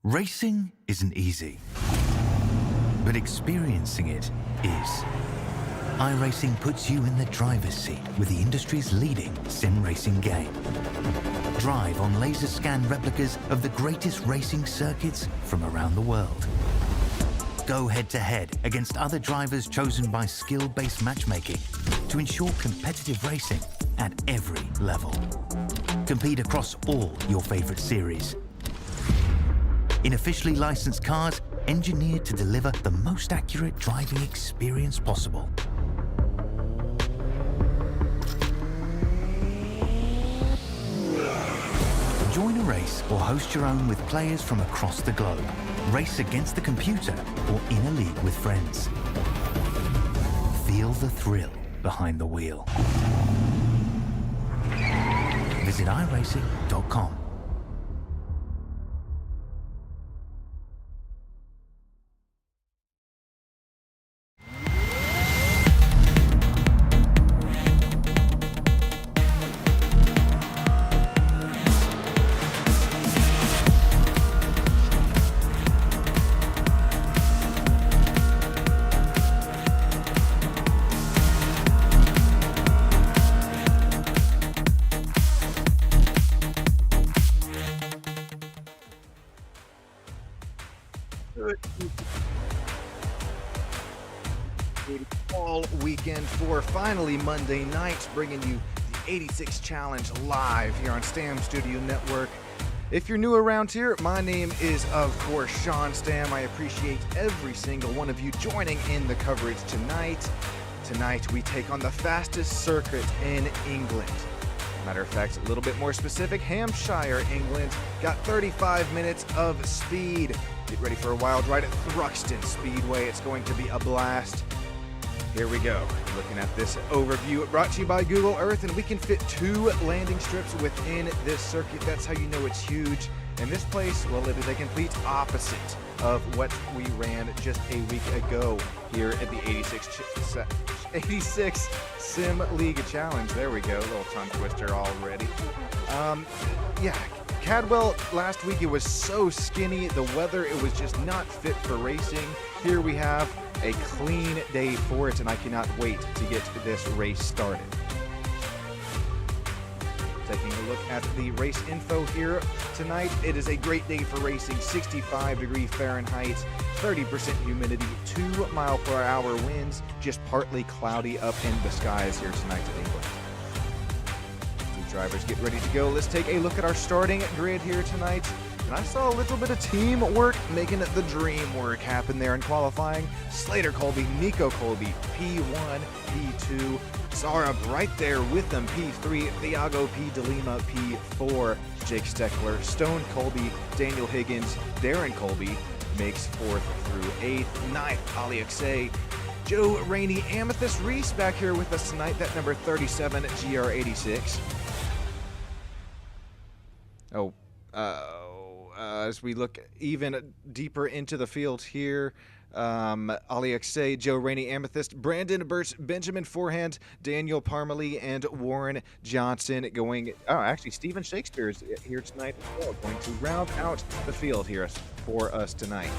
Racing isn't easy, but experiencing it is. iRacing puts you in the driver's seat with the industry's leading sim racing game. Drive on laser scan replicas of the greatest racing circuits from around the world. Go head-to-head against other drivers chosen by skill-based matchmaking to ensure competitive racing at every level. Compete across all your favorite series. In officially licensed cars, engineered to deliver the most accurate driving experience possible. Join a race or host your own with players from across the globe. Race against the computer or in a league with friends. Feel the thrill behind the wheel. Visit iRacing.com. All weekend for finally Monday night, bringing you the 86 Challenge live here on Stam Studio Network. If you're new around here, my name is, of course, Sean Stam. I appreciate every single one of you joining in the coverage tonight. Tonight, we take on the fastest circuit in England. Matter of fact, a little bit more specific, Hampshire, England. Got 35 minutes of speed. Get ready for a wild ride at Thruxton Speedway. It's going to be a blast. Here we go. Looking at this overview brought to you by Google Earth, and we can fit 2 landing strips within this circuit. That's how you know it's huge. And this place, well, it is a complete opposite of what we ran just a week ago here at the 86 Sim League Challenge. There we go. A little tongue twister already. Yeah. Cadwell, last week it was so skinny, the weather, it was just not fit for racing. Here we have a clean day for it, and I cannot wait to get this race started. Taking a look at the race info here tonight, it is a great day for racing. 65 Fahrenheit, 30% humidity, 2-mile-per-hour winds, just partly cloudy up in the skies here tonight in England. Drivers, get ready to go. Let's take a look at our starting grid here tonight. And I saw a little bit of teamwork making the dream work happen there in qualifying. Slater Colby, Nico Colby, P1, P2. Sarab right there with them, P3. Thiago P. DeLima, P4. Jake Steckler, Stone Colby, Daniel Higgins, Darren Colby makes 4th through 8th. 9th, Aliaxe. Joe Rainey, Amethyst Reese back here with us tonight. That number 37, GR86. As we look even deeper into the field here, Aliaxe, Joe Rainey, Amethyst, Brandon Birch, Benjamin Forehand, Daniel Parmalee, and Warren Johnson going. Oh, actually, Stephen Shakespeare is here tonight as well, going to round out the field here for us tonight.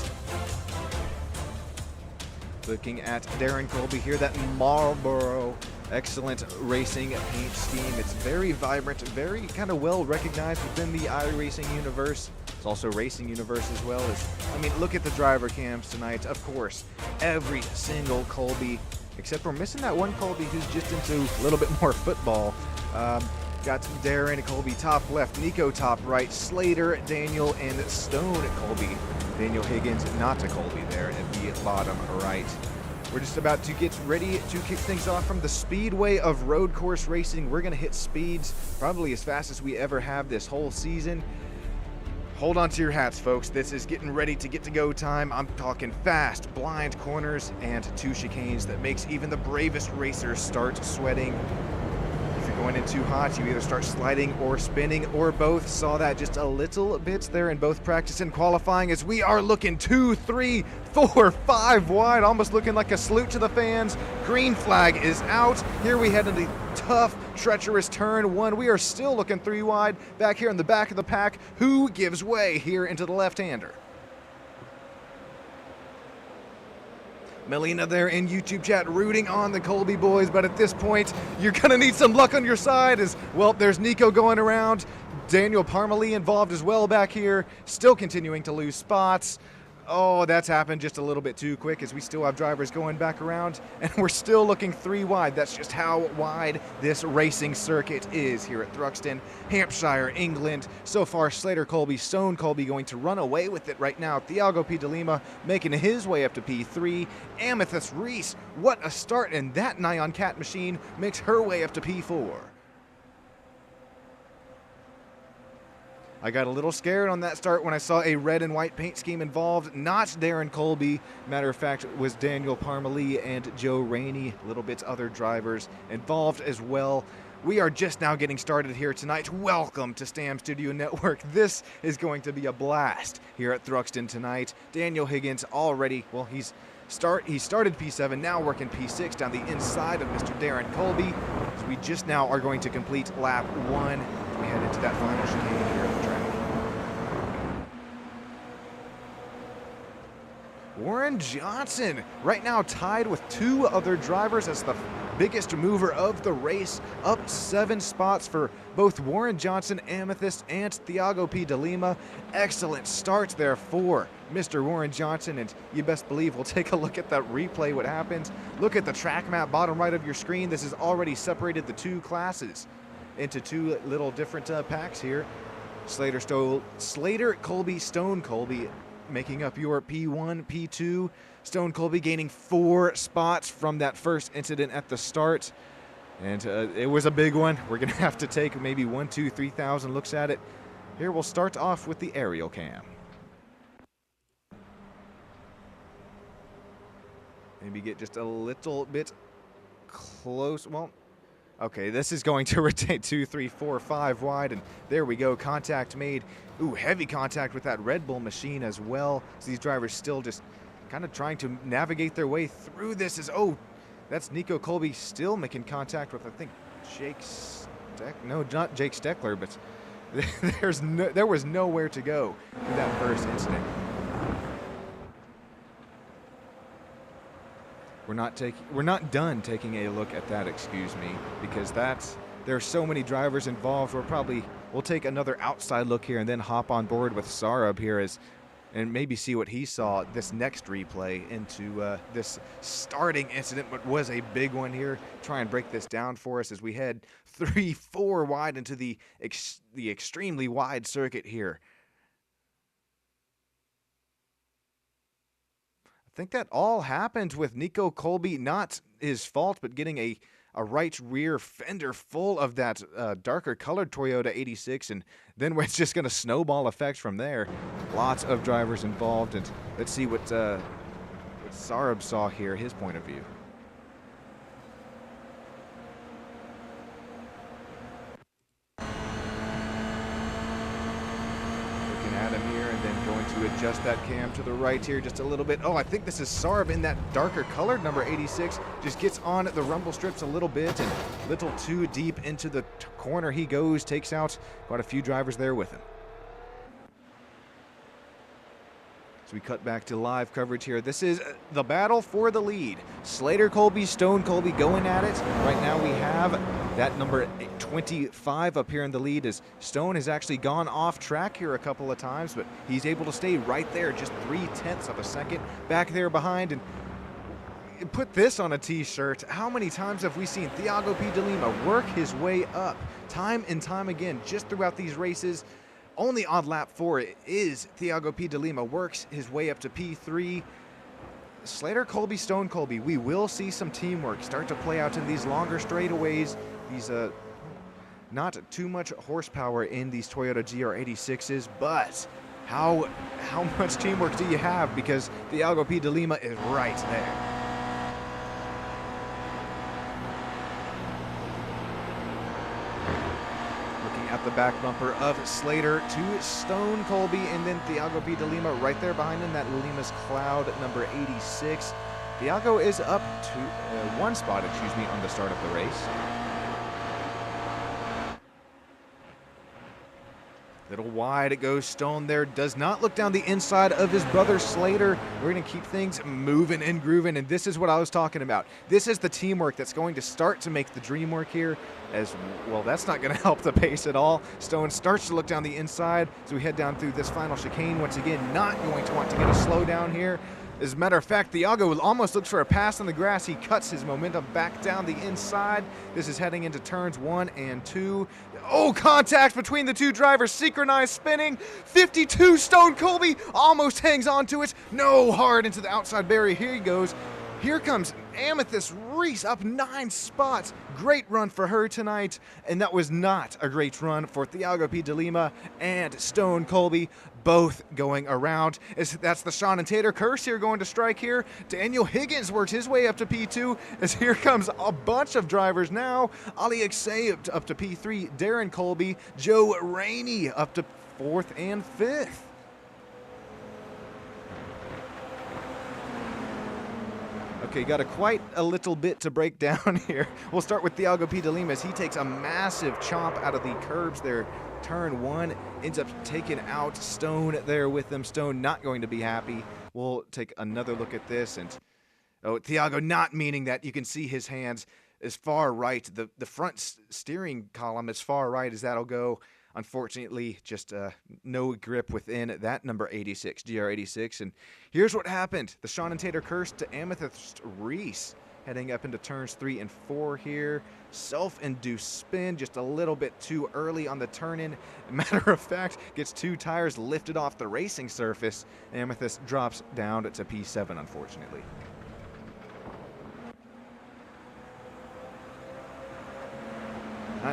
Looking at Darren Colby here, that Marlboro excellent racing paint scheme. It's very vibrant, very kind of well recognized within the iRacing universe. It's also racing universe as well. I mean, look at the driver cams tonight. Of course, every single Colby, except we're missing that one Colby who's just into a little bit more football. Got Darren Colby top left, Nico top right, Slater, Daniel, and Stone Colby. Daniel Higgins, not a Colby there at the bottom right. We're just about to get ready to kick things off from the speedway of road course racing. We're going to hit speeds probably as fast as we ever have this whole season. Hold on to your hats, folks. This is getting ready to get to go time. I'm talking fast, blind corners, and 2 chicanes that makes even the bravest racers start sweating. If you're going in too hot, you either start sliding or spinning or both. Saw that just a little bit there in both practice and qualifying as we are looking 2, 3, 4, 5 wide, almost looking like a salute to the fans. Green flag is out. Here we head into tough, treacherous turn 1. We are still looking 3 wide back here in the back of the pack. Who gives way here into the left-hander? Melina there in YouTube chat rooting on the Colby boys, but at this point, you're gonna need some luck on your side as, well, there's Nico going around, Daniel Parmalee involved as well back here, still continuing to lose spots. Oh, that's happened just a little bit too quick as we still have drivers going back around, and we're still looking 3 wide. That's just how wide this racing circuit is here at Thruxton, Hampshire, England. So far, Slater Colby, Stone Colby going to run away with it right now. Thiago P. de Lima making his way up to P3. Amethyst Reese, what a start, and that Nyan Cat machine makes her way up to P4. I got a little scared on that start when I saw a red and white paint scheme involved. Not Darren Colby. Matter of fact, it was Daniel Parmalee and Joe Rainey. Little bits other drivers involved as well. We are just now getting started here tonight. Welcome to Stam Studio Network. This is going to be a blast here at Thruxton tonight. Daniel Higgins already, well, he started P7, now working P6 down the inside of Mr. Darren Colby. As we just now are going to complete lap 1. We head into that final chicane here at the track. Warren Johnson right now tied with 2 other drivers as the biggest mover of the race, up 7 spots for both Warren Johnson, Amethyst, and Thiago P. de Lima. Excellent start there for Mr. Warren Johnson, and you best believe we'll take a look at that replay, what happened. Look at the track map, bottom right of your screen. This has already separated the 2 classes into 2 little different packs here. Slater Colby, Stone Colby making up your P1, P2. Stone Colby gaining 4 spots from that first incident at the start. And it was a big one. We're going to have to take maybe 1, 2, 3,000 looks at it. Here we'll start off with the aerial cam. Maybe get just a little bit close. Well, okay, this is going to rotate 2, 3, 4, 5 wide, and there we go, contact made. Ooh, heavy contact with that Red Bull machine as well. So these drivers still just kind of trying to navigate their way through this. Oh, that's Nico Colby still making contact with, I think, Jake no, not Jake Steckler, but there was nowhere to go in that first incident. We're not done taking a look at that, excuse me, because there are so many drivers involved. We'll take another outside look here and then hop on board with Sarab here and maybe see what he saw this next replay into this starting incident, but was a big one here. Try and break this down for us as we head 3, 4 wide into the extremely wide circuit here. I think that all happened with Nico Colby, not his fault, but getting a right rear fender full of that darker colored Toyota 86, and then it's just going to snowball effect from there. Lots of drivers involved, and let's see what Sarab saw here, his point of view. At him here and then going to adjust that cam to the right here just a little bit. Oh, I think this is Sarab in that darker colored number 86. Just gets on the rumble strips a little bit and a little too deep into the corner he goes, takes out quite a few drivers there with him. So we cut back to live coverage here. This is the battle for the lead. Slater Colby, Stone Colby going at it. Right now we have that number 25 up here in the lead as Stone has actually gone off track here a couple of times, but he's able to stay right there, just 0.3 of a second back there behind. And put this on a t-shirt. How many times have we seen Thiago P. de Lima work his way up time and time again just throughout these races? Only on lap 4 is Thiago P. de Lima works his way up to P3. Slater Colby, Stone Colby, we will see some teamwork start to play out in these longer straightaways. These not too much horsepower in these Toyota GR86s, but how much teamwork do you have? Because Thiago P. de Lima is right there. At the back bumper of Slater to Stone Colby, and then Thiago P. de Lima right there behind him, that Lima's Cloud number 86. Thiago is up to 1 spot, on the start of the race. Little wide it goes. Stone there does not look down the inside of his brother Slater. We're going to keep things moving and grooving, and this is what I was talking about. This is the teamwork that's going to start to make the dream work here. As well, that's not going to help the pace at all. Stone starts to look down the inside as we head down through this final chicane. Once again, not going to want to get a slowdown here. As a matter of fact, Thiago almost looks for a pass on the grass. He cuts his momentum back down the inside. This is heading into turns 1 and 2. Oh, contact between the two drivers, synchronized spinning. 52, Stone Colby almost hangs on to it. No, hard into the outside barrier. Here he goes. Here comes Amethyst Reese up 9 spots. Great run for her tonight. And that was not a great run for Thiago P. de Lima and Stone Colby, both going around. That's the Sean and Tater curse here going to strike here. Daniel Higgins works his way up to P2 as here comes a bunch of drivers now. Ali Xay up to P3, Darren Colby, Joe Rainey up to 4th and 5th. Okay, got quite a little bit to break down here. We'll start with Thiago P. de Lima as he takes a massive chomp out of the curbs there. Turn 1 ends up taking out Stone there with them. Stone not going to be happy. We'll take another look at this, and Thiago not meaning that. You can see his hands as far right. The front steering column as far right as that'll go. Unfortunately, just no grip within that number 86, GR86. And here's what happened. The Sean and Tater curse to Amethyst Reese. Heading up into turns 3 and 4 here. Self-induced spin, just a little bit too early on the turn-in. Matter of fact, gets 2 tires lifted off the racing surface. Amethyst drops down to P7, unfortunately.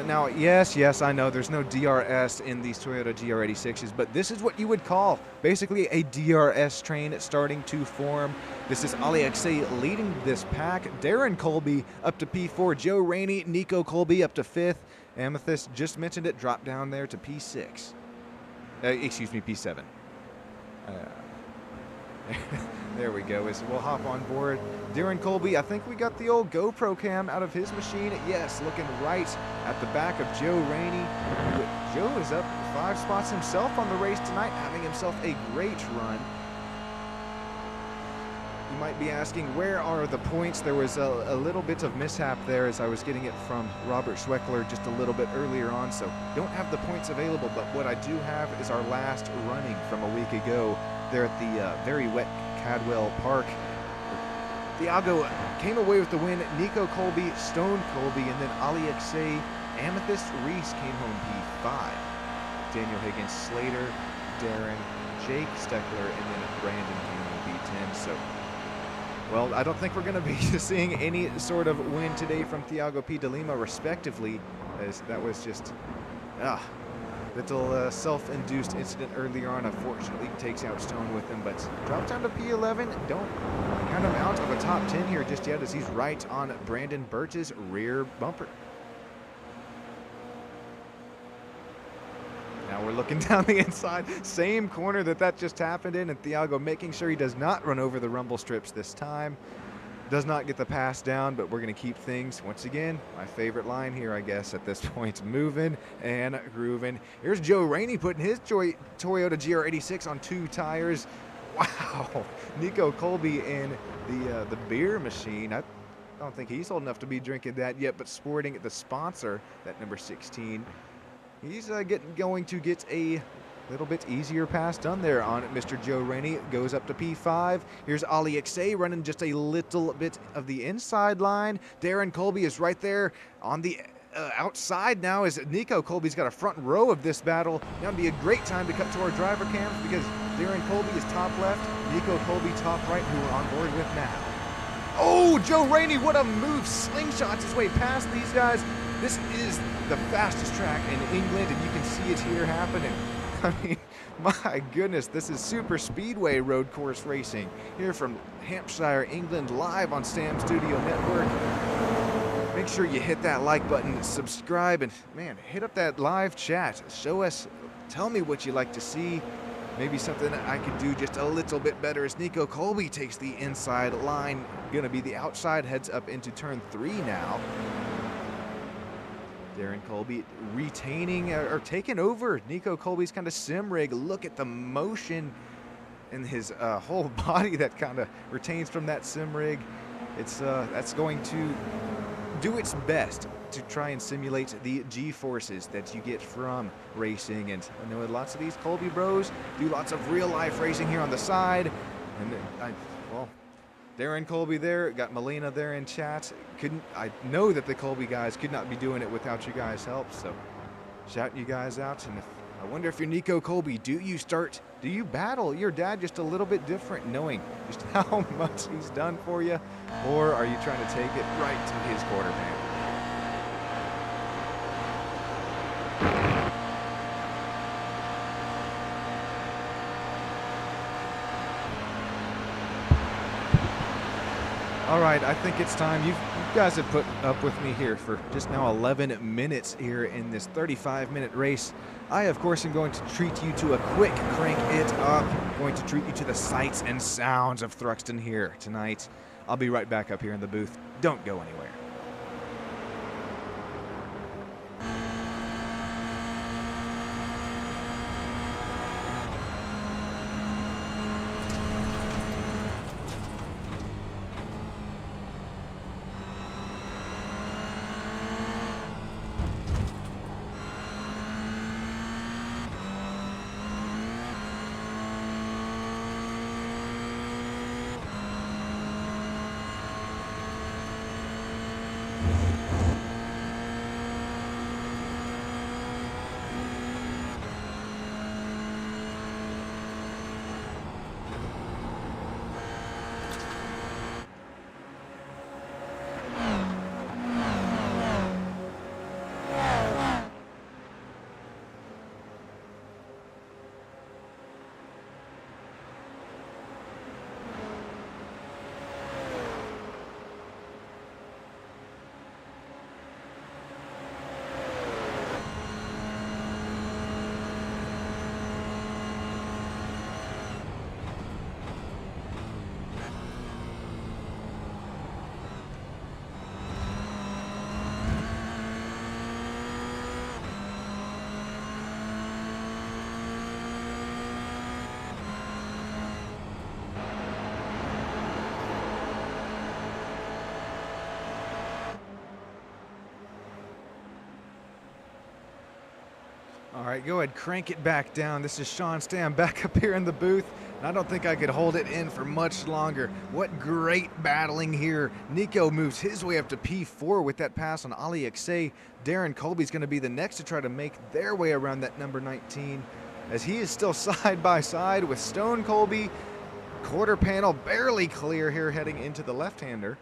Now, yes, I know there's no DRS in these Toyota GR86s, but this is what you would call basically a DRS train starting to form. This is Ali Xay leading this pack. Darren Colby up to P4. Joe Rainey, Nico Colby up to 5th. Amethyst, just mentioned it, dropped down there to P6. Excuse me, P7. There we go. As we'll hop on board. Darren Colby, I think we got the old GoPro cam out of his machine. Yes, looking right at the back of Joe Rainey. Joe is up 5 spots himself on the race tonight, having himself a great run. You might be asking, where are the points? There was a little bit of mishap there as I was getting it from Robert Schweckler just a little bit earlier on, so don't have the points available, but what I do have is our last running from a week ago there at the very wet Cadwell Park. Thiago came away with the win. Nico Colby, Stone Colby, and then Ali Xay, Amethyst Reese came home P5. Daniel Higgins, Slater, Darren, Jake Steckler, and then Brandon came home P10. So, well, I don't think we're going to be seeing any sort of win today from Thiago P. de Lima, respectively, as that was just little self-induced incident earlier on. Unfortunately takes out Stone with him, but drops down to P11. Don't count him out of a top 10 here just yet, as he's right on Brandon Birch's rear bumper. Now we're looking down the inside, same corner that just happened in, and Thiago making sure he does not run over the rumble strips this time. Does not get the pass down, but we're going to keep things, once again, my favorite line here, I guess, at this point, moving and grooving. Here's Joe Rainey putting his Toyota GR86 on 2 tires. Wow. Nico Colby in the beer machine. I don't think he's old enough to be drinking that yet, but sporting the sponsor, that number 16. He's going to get a little bit easier pass done there on Mr. Joe Rainey. Goes up to P5. Here's Ali Xay running just a little bit of the inside line. Darren Colby is right there on the outside now, as Nico Colby's got a front row of this battle. Now would be a great time to cut to our driver cams, because Darren Colby is top left, Nico Colby top right, who we're on board with now. Oh, Joe Rainey, what a move. Slingshots his way past these guys. This is the fastest track in England, and you can see it here happening. I mean, my goodness, this is super speedway road course racing here from Hampshire, England, live on Sam Studio Network. Make sure you hit that like button, subscribe, and man, hit up that live chat. Show us, tell me what you like to see. Maybe something that I could do just a little bit better, as Nico Colby takes the inside line. Gonna be the outside, heads up into turn 3 now. Darren Colby retaining or taking over Nico Colby's kind of sim rig. Look at the motion in his whole body that kind of retains from that sim rig. It's that's going to do its best to try and simulate the G-forces that you get from racing. And I know lots of these Colby bros do lots of real life racing here on the side. And well, Darren Colby there, got Melina there in chat. I know that the Colby guys could not be doing it without you guys' help, so shouting you guys out. And I wonder if you're Nico Colby, do you battle your dad just a little bit different, knowing just how much he's done for you, or are you trying to take it right to his quarter panel? All right, I think it's time. You guys have put up with me here for just now 11 minutes here in this 35-minute race. I, of course, am going to treat you to a quick crank it up. I'm going to treat you to the sights and sounds of Thruxton here tonight. I'll be right back up here in the booth. Don't go anywhere. All right, go ahead, crank it back down. This is Sean Stam back up here in the booth, and I don't think I could hold it in for much longer. What great battling here. Nico moves his way up to P4 with that pass on Ali Xay. Darren Colby's going to be the next to try to make their way around that number 19, as he is still side by side with Stone Colby. Quarter panel barely clear here heading into the left-hander.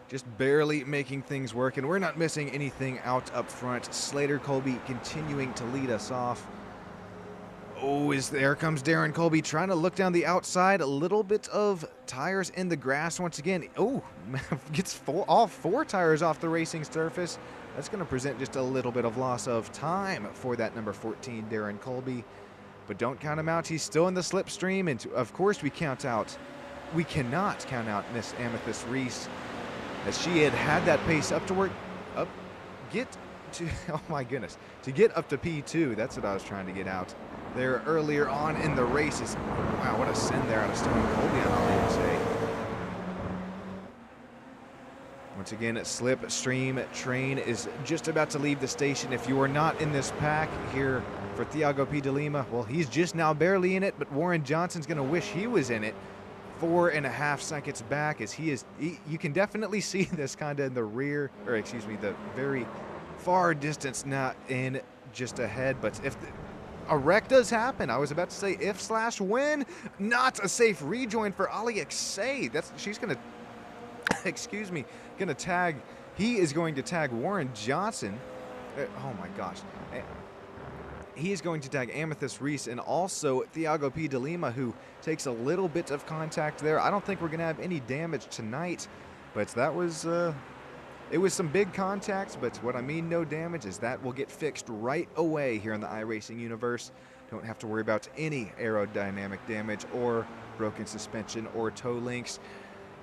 Just barely making things work, and we're not missing anything out up front. Slater Colby continuing to lead us off. Oh, there comes Darren Colby trying to look down the outside. A little bit of tires in the grass once again. Oh, gets all four tires off the racing surface. That's going to present just a little bit of loss of time for that number 14, Darren Colby. But don't count him out. He's still in the slipstream, and of course we cannot count out Miss Amethyst Reese, as she had that pace up to get up to P2. That's what I was trying to get out there earlier on in the races. Wow, what a send there out of Stone Colby on all say. Once again, slipstream train is just about to leave the station. If you are not in this pack here for Thiago P. de Lima, well, he's just now barely in it, but Warren Johnson's going to wish he was in it. 4.5 seconds back, as you can definitely see this kind of in the rear, or excuse me, the very far distance, not in just ahead. But if a wreck does happen, I was about to say if/when, not a safe rejoin for Ali Xay. She's gonna gonna tag. He is going to tag Warren Johnson. Oh my gosh. He is going to tag Amethyst Reese and also Thiago P. de Lima, who takes a little bit of contact there. I don't think we're going to have any damage tonight, but that was, it was some big contacts, but what I mean no damage is that will get fixed right away here in the iRacing universe. Don't have to worry about any aerodynamic damage or broken suspension or toe links.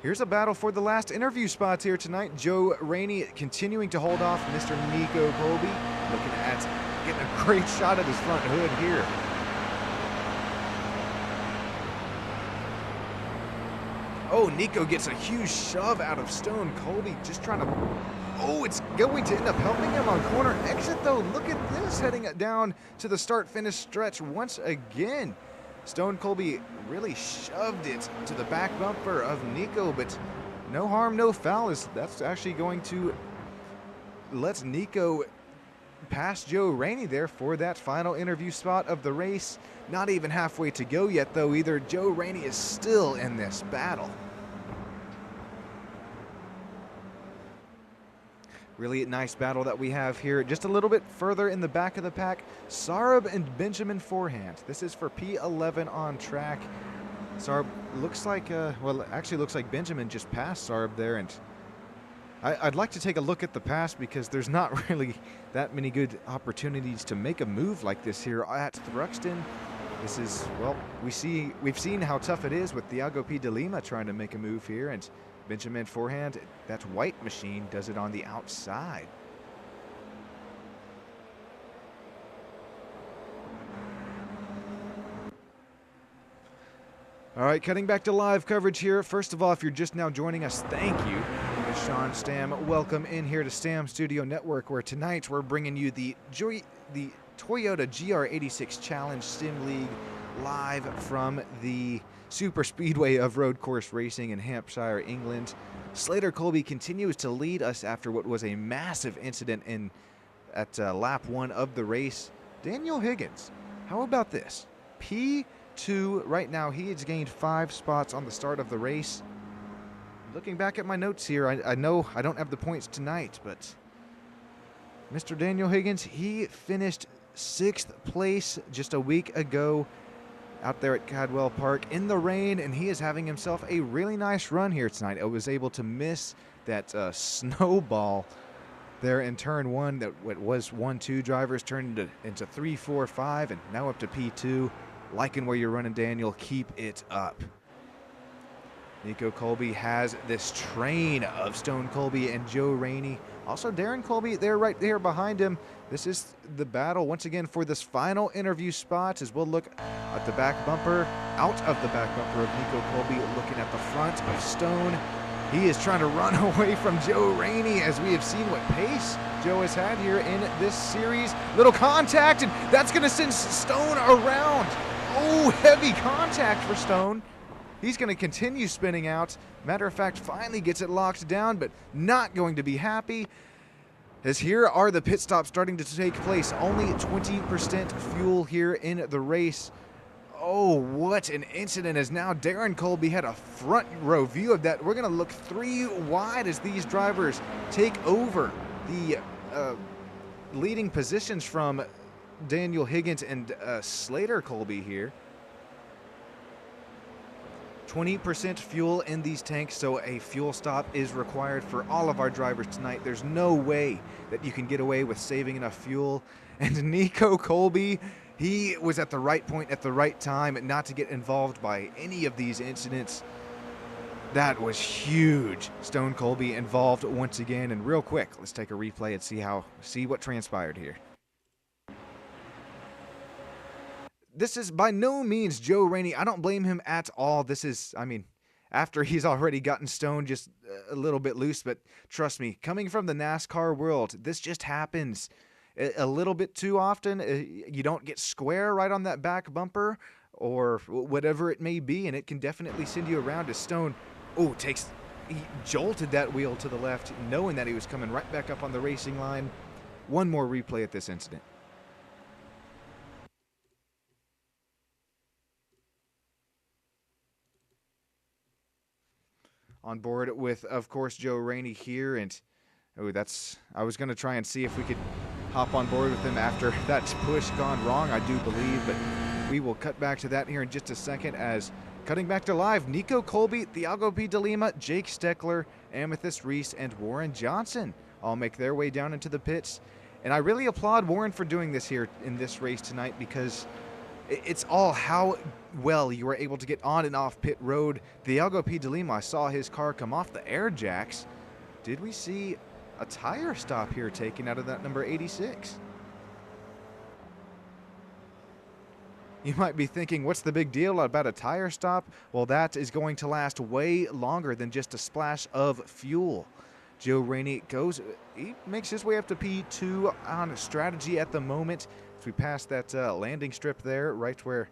Here's a battle for the last interview spots here tonight. Joe Rainey continuing to hold off Mr. Nico Colby, looking at getting a great shot at his front hood here. Oh, Nico gets a huge shove out of Stone. Colby just trying to... Oh, it's going to end up helping him on corner exit, though. Look at this, heading it down to the start-finish stretch once again. Stone Colby really shoved it to the back bumper of Nico, but no harm, no foul. That's actually going to let Nico pass Joe Rainey there for that final interview spot of the race. Not even halfway to go yet, though, either. Joe Rainey is still in this battle. Really nice battle that we have here. Just a little bit further in the back of the pack, Sarb and Benjamin Forehand. This is for P11 on track. Sarb looks like, well, actually looks like Benjamin just passed Sarb there, and I'd like to take a look at the pass because there's not really that many good opportunities to make a move like this here at Thruxton. This is, well, we've seen how tough it is with Thiago P. de Lima trying to make a move here, and Benjamin Forehand, that white machine, does it on the outside. All right, cutting back to live coverage here. First of all, if you're just now joining us, thank you. This is Sean Stam. Welcome in here to Stam Studio Network, where tonight we're bringing you the Toyota GR86 Challenge Sim League live from the Super Speedway of Road Course Racing in Hampshire, England. Slater Colby continues to lead us after what was a massive incident at lap 1 of the race. Daniel Higgins, how about this? P2 right now. He has gained 5 spots on the start of the race. Looking back at my notes here, I know I don't have the points tonight, but Mr. Daniel Higgins, he finished 6th place just a week ago out there at Cadwell Park in the rain, and he is having himself a really nice run here tonight. I was able to miss that snowball there in turn 1 that was 1-2 drivers turned into 3, 4, 5, and now up to P2. Liking where you're running, Daniel. Keep it up. Nico Colby has this train of Stone Colby and Joe Rainey. Also, Darren Colby there, right there behind him. This is the battle once again for this final interview spot, as we'll look at the back bumper, out of the back bumper of Nico Colby, looking at the front of Stone. He is trying to run away from Joe Rainey, as we have seen what pace Joe has had here in this series. Little contact, and that's going to send Stone around. Oh, heavy contact for Stone. He's going to continue spinning out. Matter of fact, finally gets it locked down, but not going to be happy, as here are the pit stops starting to take place. Only 20% fuel here in the race. Oh, what an incident, as now Darren Colby had a front row view of that. We're going to look 3 wide as these drivers take over the leading positions from Daniel Higgins and Slater Colby here. 20% fuel in these tanks, so a fuel stop is required for all of our drivers tonight. There's no way that you can get away with saving enough fuel. And Nico Colby, he was at the right point at the right time not to get involved by any of these incidents. That was huge. Stone Colby involved once again. And real quick, let's take a replay and see what transpired here. This is by no means Joe Rainey. I don't blame him at all. This is, I mean, after he's already gotten Stone just a little bit loose, but trust me, coming from the NASCAR world, this just happens a little bit too often. You don't get square right on that back bumper or whatever it may be, and it can definitely send you around. As Stone, oh, he jolted that wheel to the left, knowing that he was coming right back up on the racing line. One more replay at this incident. On board with, of course, Joe Rainey here, and I was going to try and see if we could hop on board with him after that push gone wrong, I do believe, but we will cut back to that here in just a second. As cutting back to live, Nico Colby, Thiago P. de Lima, Jake Steckler, Amethyst Reese, and Warren Johnson all make their way down into the pits. And I really applaud Warren for doing this here in this race tonight, because It's all how well you were able to get on and off pit road. Thiago P. de Lima, I saw his car come off the air jacks. Did we see a tire stop here taken out of that number 86? You might be thinking, what's the big deal about a tire stop? Well, that is going to last way longer than just a splash of fuel. Joe Rainey he makes his way up to P2 on strategy at the moment. As we pass that landing strip there, right where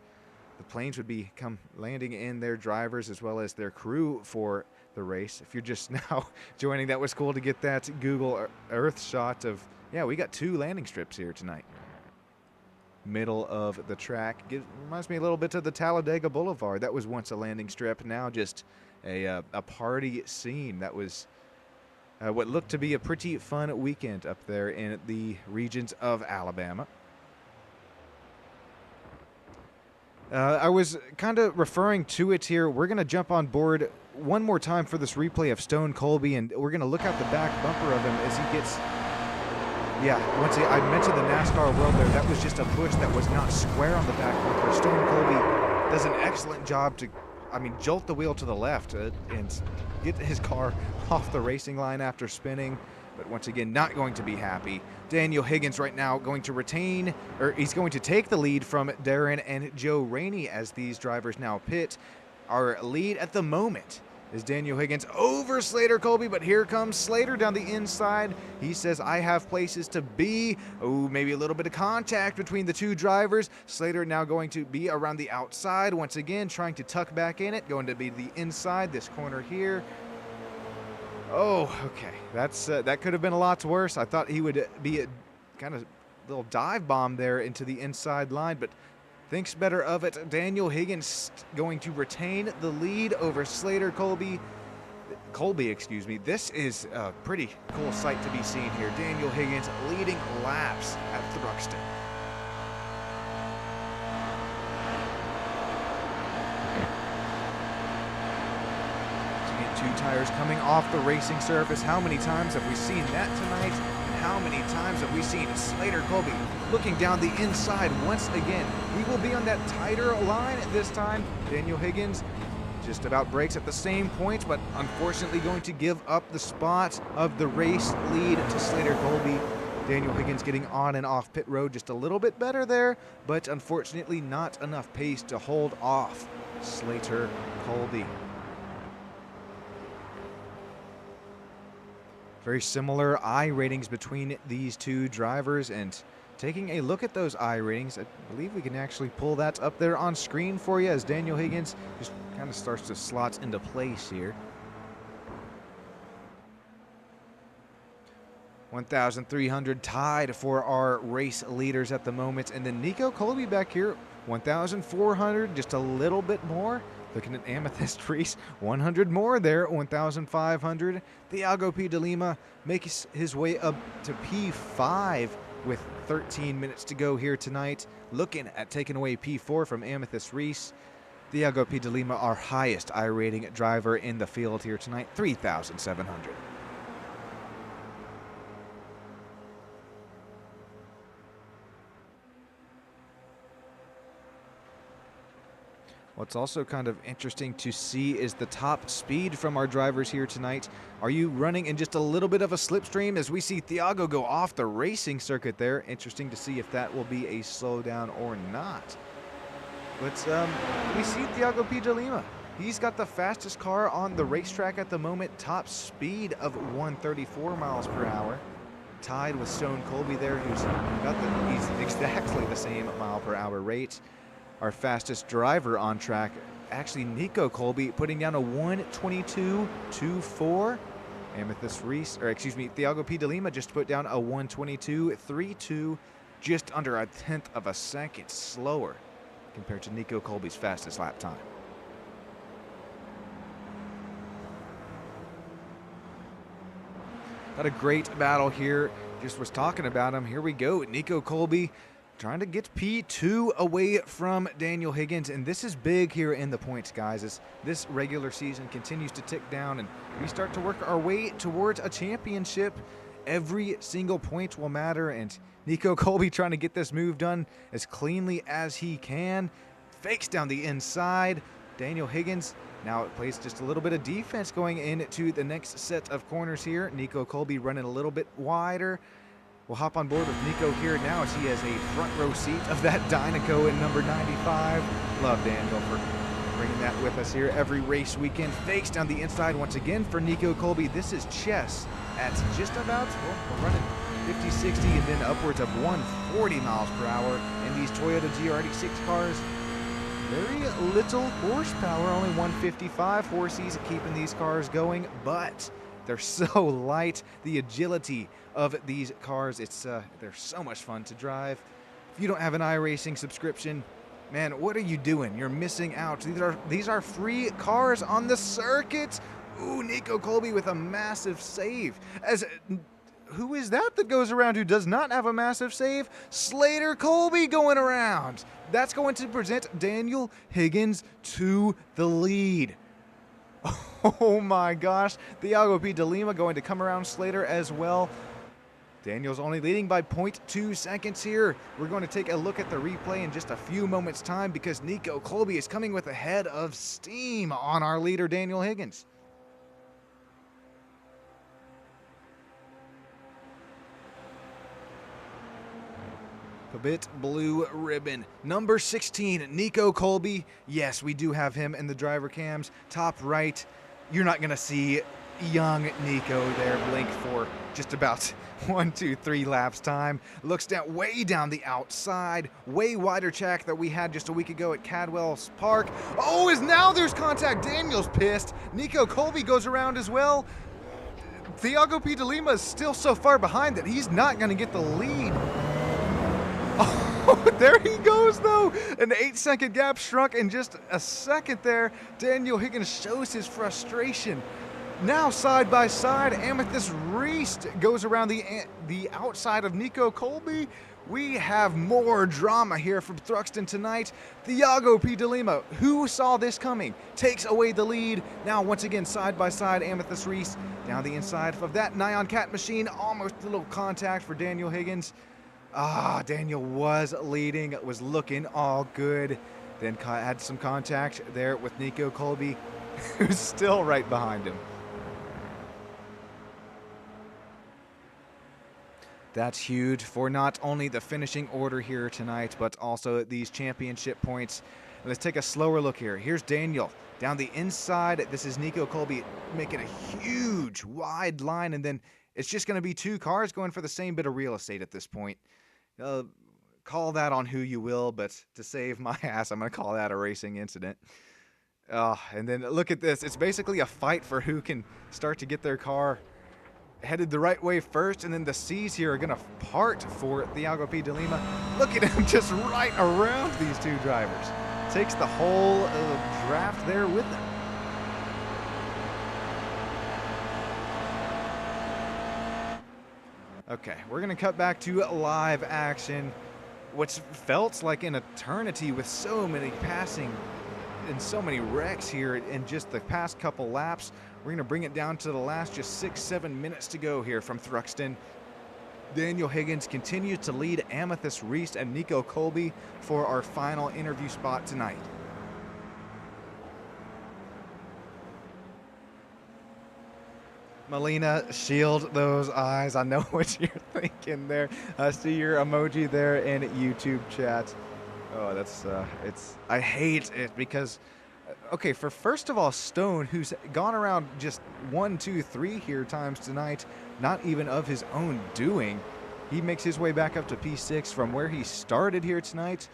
the planes would be landing in their drivers as well as their crew for the race. If you're just now joining, that was cool to get that Google Earth shot of, yeah, we got 2 landing strips here tonight. Middle of the track. Reminds me a little bit of the Talladega Boulevard. That was once a landing strip, now just a party scene. That was what looked to be a pretty fun weekend up there in the regions of Alabama. I was kind of referring to it here. We're going to jump on board one more time for this replay of Stone Colby, and we're going to look out the back bumper of him as he gets... Yeah, once again, I mentioned the NASCAR world there. That was just a push that was not square on the back bumper. Stone Colby does an excellent job to, jolt the wheel to the left and get his car off the racing line after spinning. But once again, not going to be happy. Daniel Higgins right now going to retain, or he's going to take the lead from Darren and Joe Rainey as these drivers now pit. Our lead at the moment is Daniel Higgins over Slater Colby, but here comes Slater down the inside. He says, I have places to be. Oh, maybe a little bit of contact between the 2 drivers. Slater now going to be around the outside once again, trying to tuck back in it, going to be the inside, this corner here. Oh, okay. That could have been a lot worse. I thought he would be a kind of little dive bomb there into the inside line, but thinks better of it. Daniel Higgins going to retain the lead over Slater Colby. Excuse me. This is a pretty cool sight to be seen here. Daniel Higgins leading laps at Thruxton. Two tires coming off the racing surface. How many times have we seen that tonight? And how many times have we seen Slater Colby looking down the inside once again? We will be on that tighter line this time. Daniel Higgins just about breaks at the same point, but unfortunately going to give up the spot of the race lead to Slater Colby. Daniel Higgins getting on and off pit road just a little bit better there, but unfortunately not enough pace to hold off Slater Colby. Very similar I ratings between these 2 drivers, and taking a look at those I ratings, I believe we can actually pull that up there on screen for you as Daniel Higgins just kind of starts to slot into place here. 1,300 tied for our race leaders at the moment, and then Nico Colby back here, 1,400, just a little bit more. Looking at Amethyst Reese, 100 more there, 1,500. Thiago P. de Lima makes his way up to P5 with 13 minutes to go here tonight. Looking at taking away P4 from Amethyst Reese. Thiago P. de Lima, our highest I rating driver in the field here tonight, 3,700. What's also kind of interesting to see is the top speed from our drivers here tonight. Are you running in just a little bit of a slipstream as we see Thiago go off the racing circuit there? Interesting to see if that will be a slowdown or not. But we see Thiago P. de Lima. He's got the fastest car on the racetrack at the moment. Top speed of 134 miles per hour. Tied with Stone Colby there, he's exactly the same mile per hour rate. Our fastest driver on track, actually Nico Colby, putting down a 1:22.24. Amethyst Reese, or excuse me, Thiago P. de Lima just put down a 1:22.32, just under a tenth of a second slower compared to Nico Colby's fastest lap time. Had a great battle here. Just was talking about him. Here we go. Nico Colby trying to get P2 away from Daniel Higgins, and this is big here in the points, guys, as this regular season continues to tick down and we start to work our way towards a championship. Every single point will matter, and Nico Colby trying to get this move done as cleanly as he can. Fakes down the inside. Daniel Higgins now plays just a little bit of defense going into the next set of corners here. Nico Colby running a little bit wider. We'll hop on board with Nico here now as he has a front row seat of that Dynaco in number 95. Love Daniel for bringing that with us here every race weekend. Fakes down the inside once again for Nico Colby. This is chess at just about, well, we're running 50, 60, and then upwards of 140 miles per hour in these Toyota GR86 cars. Very little horsepower, only 155 horses keeping these cars going, but they're so light. The agility of these cars, they're so much fun to drive. If you don't have an iRacing subscription, man, what are you doing? You're missing out. These are free cars on the circuit. Ooh, Nico Colby with a massive save. Who is that goes around who does not have a massive save? Slater Colby going around. That's going to present Daniel Higgins to the lead. Oh my gosh. Thiago P. de Lima going to come around Slater as well. Daniel's only leading by 0.2 seconds here. We're going to take a look at the replay in just a few moments' time because Nico Colby is coming with a head of steam on our leader, Daniel Higgins. Bit blue ribbon. Number 16, Nico Colby. Yes, we do have him in the driver cams. Top right, you're not going to see young Nico there blink for just about 1, 2, 3 laps time. Looks down, way down the outside, way wider track that we had just a week ago at Cadwell's Park. Oh, now there's contact. Daniel's pissed. Nico Colby goes around as well. Thiago P. de Lima is still so far behind that he's not going to get the lead. Oh, there he goes, though. An 8-second gap shrunk in just a second there. Daniel Higgins shows his frustration. Now, side by side, Amethyst Reese goes around the outside of Nico Colby. We have more drama here from Thruxton tonight. Thiago P. de Lima, who saw this coming, takes away the lead. Now, once again, side by side, Amethyst Reese down the inside of that Nyan Cat machine. Almost a little contact for Daniel Higgins. Daniel was leading, was looking all good. Then had some contact there with Nico Colby, who's still right behind him. That's huge for not only the finishing order here tonight, but also these championship points. Let's take a slower look here. Here's Daniel down the inside. This is Nico Colby making a huge wide line, and then it's just going to be 2 cars going for the same bit of real estate at this point. Call that on who you will, but to save my ass, I'm going to call that a racing incident. And then look at this. It's basically a fight for who can start to get their car headed the right way first, and then the C's here are going to part for Thiago P. de Lima. Look at him just right around these 2 drivers. Takes the whole draft there with him. Okay, we're going to cut back to live action. What's felt like an eternity with so many passing and so many wrecks here in just the past couple laps. We're going to bring it down to the last just 6-7 minutes to go here from Thruxton. Daniel Higgins continues to lead Amethyst Reese and Nico Colby for our final interview spot tonight. Melina, shield those eyes. I know what you're thinking there. I see your emoji there in YouTube chat. Oh, I hate it because, okay, for first of all, Stone, who's gone around just 1, 2, 3 here times tonight, not even of his own doing. He makes his way back up to P6 from where he started here tonight.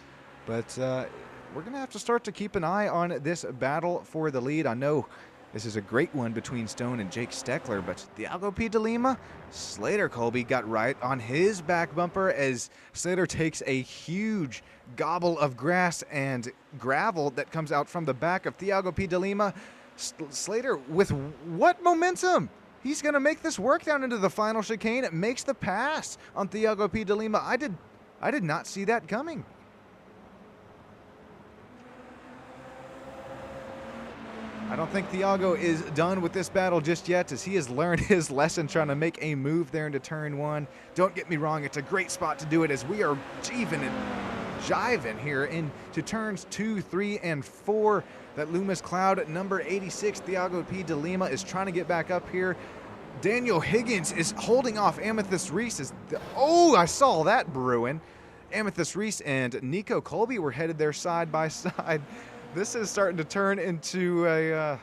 But we're going to have to start to keep an eye on this battle for the lead. I know this is a great one between Stone and Jake Steckler, but Thiago P. de Lima, Slater Colby got right on his back bumper as Slater takes a huge gobble of grass and gravel that comes out from the back of Thiago P. de Lima. Slater with what momentum? He's going to make this work down into the final chicane. It makes the pass on Thiago P. de Lima. I did not see that coming. I don't think Thiago is done with this battle just yet, as he has learned his lesson trying to make a move there into turn 1. Don't get me wrong, it's a great spot to do it, as we are jiving here into turns 2, 3, and 4. That Loomis Cloud number 86, Thiago P. de Lima, is trying to get back up here. Daniel Higgins is holding off Amethyst Reese. Oh, I saw that brewing. Amethyst Reese and Nico Colby were headed there side by side. This is starting to turn into a,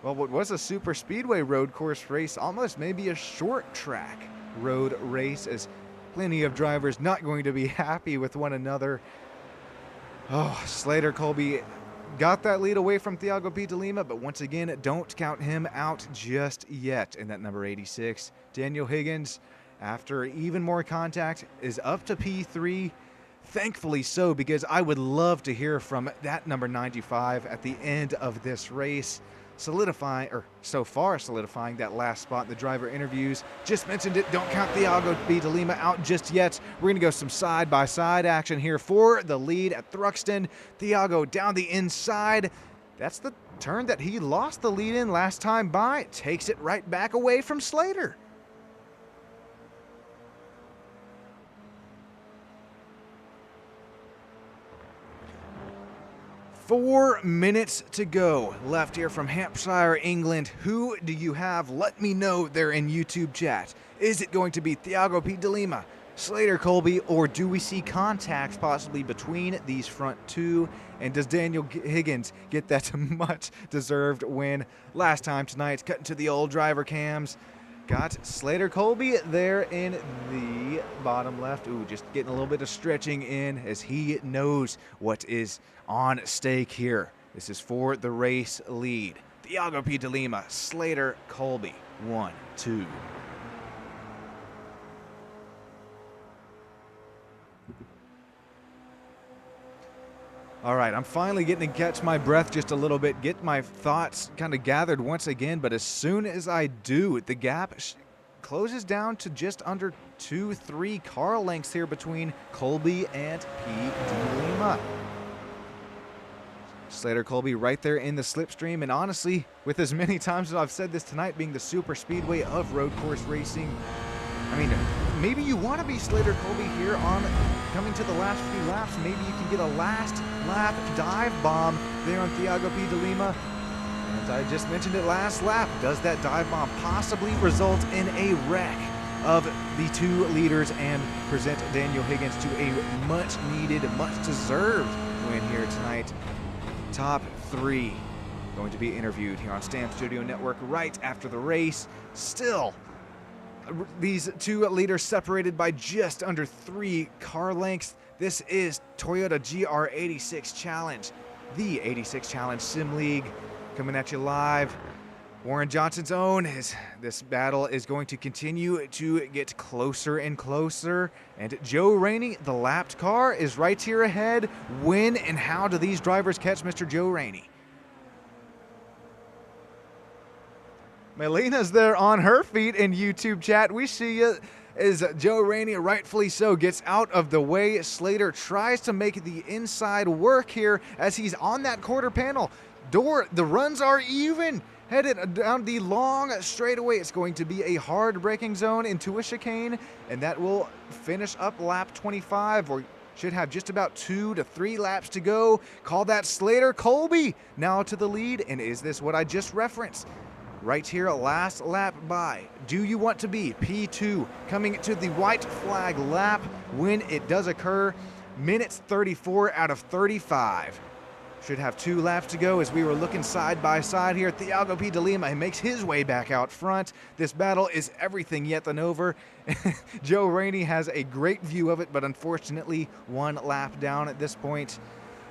well, what was a super speedway road course race, almost maybe a short track road race, as plenty of drivers not going to be happy with one another. Oh, Slater Colby got that lead away from Thiago P. de Lima, but once again, don't count him out just yet. And that number 86, Daniel Higgins, after even more contact, is up to P3. Thankfully so, because I would love to hear from that number 95 at the end of this race, solidifying that last spot in the driver interviews. Just mentioned it, don't count Thiago P. de Lima out just yet. We're gonna go some side-by-side action here for the lead at Thruxton. Thiago down the inside. That's the turn that he lost the lead in last time by. Takes it right back away from Slater. 4 minutes to go left here from Hampshire, England. Who do you have? Let me know there in YouTube chat. Is it going to be Thiago P. de Lima, Slater Colby, or do we see contacts possibly between these front two? And does Daniel Higgins get that much deserved win last time tonight? Cutting to the old driver cams. Got Slater Colby there in the bottom left. Ooh, just getting a little bit of stretching in as he knows what is on stake here. This is for the race lead. Thiago P. de Lima, Slater Colby, 1, 2. All right, I'm finally getting to catch my breath just a little bit, get my thoughts kind of gathered once again, but as soon as I do, the gap closes down to just under 2-3 car lengths here between Colby and P. de Lima. Slater Colby right there in the slipstream, and honestly, with as many times as I've said this tonight being the super speedway of road course racing, I mean, maybe you want to be Slater Colby here on coming to the last few laps. Maybe you can get a last lap dive bomb there on Thiago P. de Lima. And I just mentioned it last lap. Does that dive bomb possibly result in a wreck of the two leaders and present Daniel Higgins to a much needed, much deserved win here tonight? Top 3 going to be interviewed here on Stamp Studio Network right after the race. Still, these two leaders separated by just under 3 car lengths. This is Toyota GR86 Challenge, the 86 Challenge Sim League, coming at you live. Warren Johnson's own. This battle is going to continue to get closer and closer. And Joe Rainey, the lapped car, is right here ahead. When and how do these drivers catch Mr. Joe Rainey? Melina's there on her feet in YouTube chat. We see you as Joe Rainey, rightfully so, gets out of the way. Slater tries to make the inside work here as he's on that quarter panel. The runs are even. Headed down the long straightaway. It's going to be a hard braking zone into a chicane, and that will finish up lap 25, or should have just about 2 to 3 laps to go. Call that Slater Colby now to the lead, and is this what I just referenced? Right here, last lap by. Do you want to be P2 coming to the white flag lap when it does occur? Minutes 34 out of 35. Should have 2 laps to go as we were looking side by side here. Thiago P. de Lima makes his way back out front. This battle is everything yet than over. Joe Rainey has a great view of it, but unfortunately 1 lap down at this point.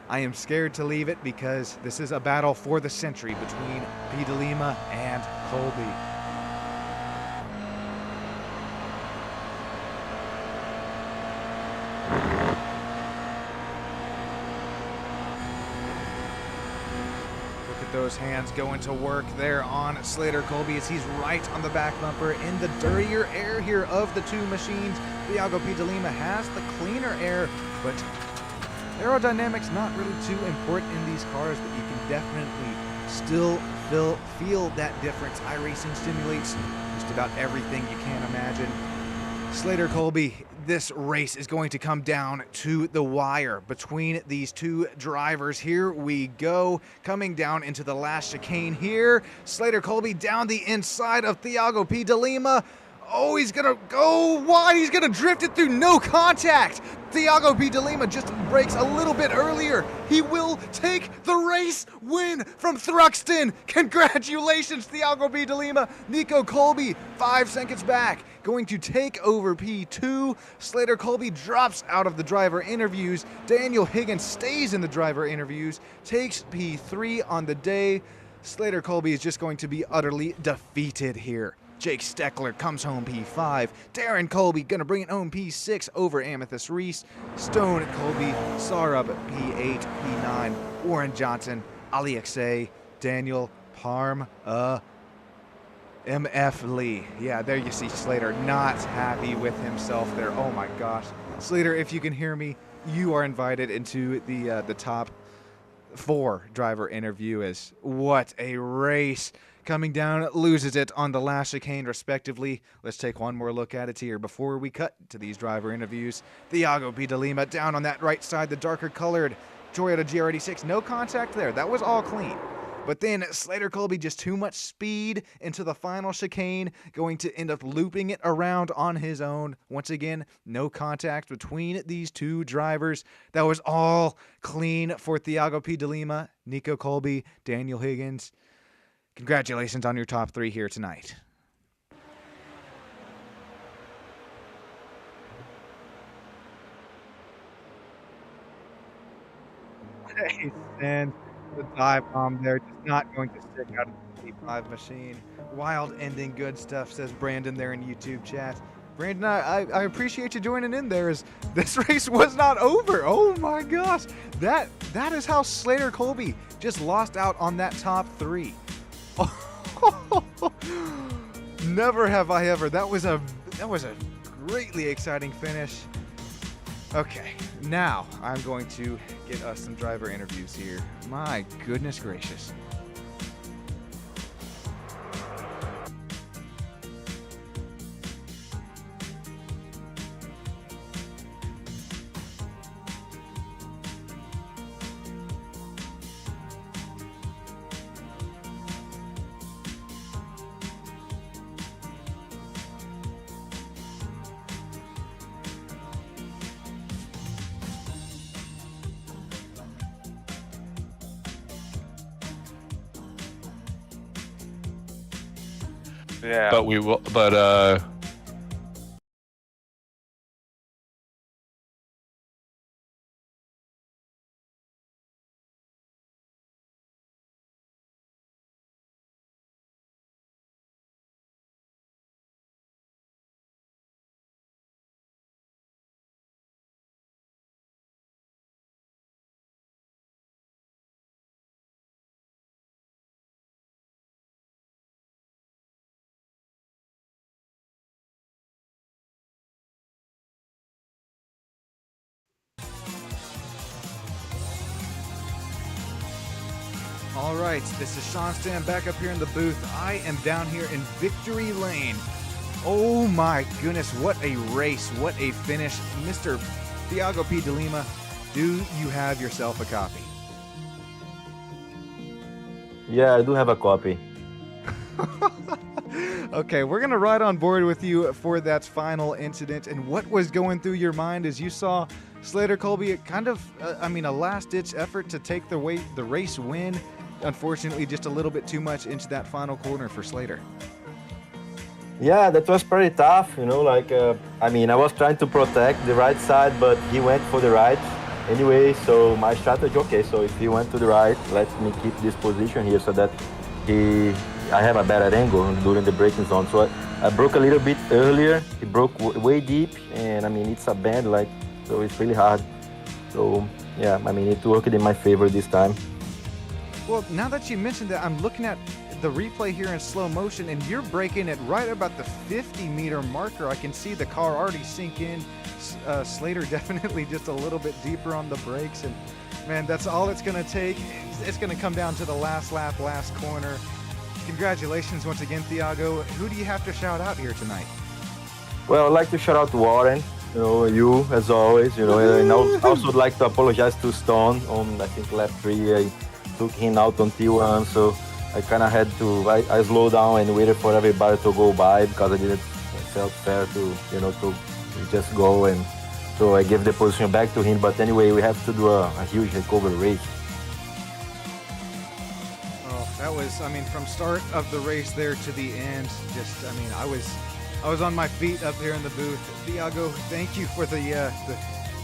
I am scared to leave it because this is a battle for the century between P. de Lima and Colby. Those hands going to work there on Slater Colby as he's right on the back bumper in the dirtier air here of the two machines. Thiago P. de Lima has the cleaner air, but aerodynamics not really too important in these cars, but you can definitely still feel that difference. iRacing stimulates just about everything you can imagine. Slater Colby, this race is going to come down to the wire between these two drivers. Here we go, coming down into the last chicane here. Slater Colby down the inside of Thiago P. de Lima. Oh, he's gonna go wide. He's gonna drift it through, no contact. Thiago P. de Lima just breaks a little bit earlier. He will take the race win from Thruxton. Congratulations, Thiago P. de Lima. Nico Colby, 5 seconds back, going to take over P2. Slater Colby drops out of the driver interviews. Daniel Higgins stays in the driver interviews, takes P3 on the day. Slater Colby is just going to be utterly defeated here. Jake Steckler comes home P5. Darren Colby gonna bring it home P6 over Amethyst Reese. Stone Colby, Sarab P8, P9. Warren Johnson, Ali Xay, Daniel Parm, MF Lee. Yeah, there you see Slater not happy with himself there. Oh my gosh. Slater, if you can hear me, you are invited into the top 4 driver interview. As what a race. Coming down, loses it on the last chicane, respectively. Let's take one more look at it here before we cut to these driver interviews. Thiago P. de Lima down on that right side, the darker colored Toyota GR86. No contact there. That was all clean. But then Slater Colby, just too much speed into the final chicane, going to end up looping it around on his own. Once again, no contact between these two drivers. That was all clean for Thiago P. de Lima, Nico Colby, Daniel Higgins. Congratulations on your top 3 here tonight. And the dive bomb there, just not going to stick out of the P5 machine. Wild ending, good stuff, says Brandon there in YouTube chat. Brandon, I appreciate you joining in there, as this race was not over. Oh my gosh. That is how Slater Colby just lost out on that top 3. Never have I ever. That was a greatly exciting finish. Okay, now I'm going to get us some driver interviews here. My goodness gracious. Yeah. But we will. But All right, this is Sean Stan back up here in the booth. I am down here in Victory Lane. Oh my goodness, what a race, what a finish. Mr. Thiago P. de Lima, do you have yourself a copy? Yeah, I do have a copy. Okay, we're going to ride on board with you for that final incident. And what was going through your mind as you saw Slater Colby kind of, a last-ditch effort to take the race win? Unfortunately, just a little bit too much into that final corner for Slater. Yeah, that was pretty tough, I was trying to protect the right side, but he went for the right anyway, so my strategy, okay, so if he went to the right, let me keep this position here so that I have a better angle during the braking zone. So I broke a little bit earlier, he broke way deep, and it's a bend, so it's really hard. So yeah, it worked in my favor this time. Well, now that you mentioned that, I'm looking at the replay here in slow motion, and you're braking it right about the 50-meter marker. I can see the car already sink in. Slater definitely just a little bit deeper on the brakes, and man, that's all it's going to take. it's going to come down to the last lap, last corner. Congratulations once again, Thiago. Who do you have to shout out here tonight? Well, I'd like to shout out to Warren, you as always, and I also would like to apologize to Stone on, I think, lap 3. I took him out on T1, so I kind of had to, I slowed down and waited for everybody to go by because I didn't felt fair to, to just go, and so I gave the position back to him. But anyway, we have to do a huge recovery race. That was, I mean, from start of the race there to the end, just, I mean, I was on my feet up here in the booth. Thiago, thank you for the